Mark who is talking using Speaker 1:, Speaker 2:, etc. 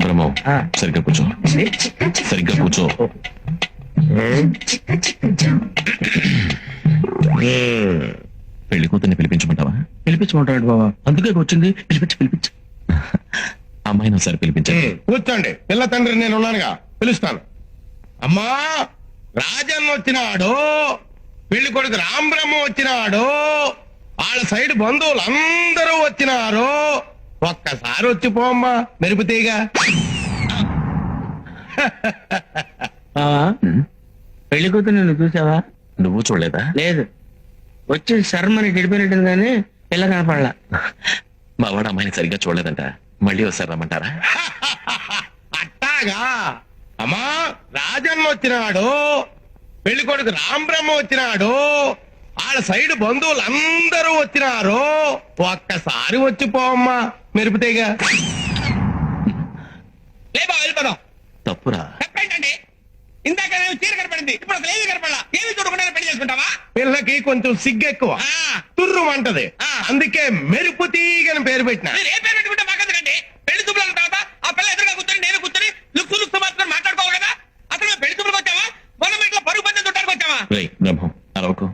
Speaker 1: బ్రహ్మం సరిగ్గా కూర్చో, సరిగ్గా కూర్చో. పెళ్లి కూతుర్ని పిలిపించమంటావా?
Speaker 2: పిలిపించమంటాడు బాబా, అందుకే వచ్చింది. పిలిపించు.
Speaker 1: అమ్మాయిని ఒకసారి పిలిపించండి.
Speaker 3: కూర్చోండి, పిల్ల తండ్రి నేను ఉన్నానుగా, పిలుస్తాను. అమ్మా, రాజన్న వచ్చినాడు, పెళ్లి కొడుకు రాంబ్రహ్మ వచ్చినాడు, వాళ్ళ సైడ్ బంధువులు అందరూ వచ్చినారు. ఒక్కసారి వచ్చి పోమ్మా మెరుపుతీగా.
Speaker 2: బావా, పెళ్లి కూతురు నువ్వు చూసావా?
Speaker 1: నువ్వు చూడలేదా?
Speaker 2: లేదు, వచ్చి శర్మని గడిపోయినట్టుంది కానీ పిల్ల కనపడలా.
Speaker 1: మా వాడు అమ్మాయిని సరిగ్గా చూడలేదంట, మళ్ళీ ఒకసారి రమ్మంటారా?
Speaker 3: అట్టాగా. అమ్మా, రాజన్న వచ్చినాడు, పెళ్లి కొడుకు రాంబ్రహ్మ వచ్చినాడు, వాళ్ళ సైడ్ బంధువులు అందరూ వచ్చినారు. ఒక్కసారి వచ్చి పోమ్మా మెరుపుతీగా.
Speaker 4: వెళ్ళిపోదాం.
Speaker 1: తప్పురా.
Speaker 4: తప్పేంటండి? ఇందాక నేను చీర కనపడింది, ఇప్పుడు అసలు ఏమీ కనపడలా. ఏమి చూడకుండా పెళ్లి చేసుకుంటావా?
Speaker 3: పిల్లకి కొంచెం సిగ్గెక్కువ, తుర్రుమంటది, అందుకే మెరుపు తీగని పేరు పెట్టిన.
Speaker 4: మీరు ఏ పేరు పెట్టుకుంటే మాకెందుకండి? పెళ్లి చూపుల తర్వాత ఆ పిల్ల ఎదురుగా కూర్చొని నేను కూర్చొని లుక్స్ లుక్స్ మాత్రం మాట్లాడుకోవాలి కదా. అసలు పెళ్లి చూపులకు వచ్చావా, మొన్న ఇంట్లో పరుగు పందెం చుట్టానికి వచ్చావా?
Speaker 1: బ్రహ్మం అరవకు.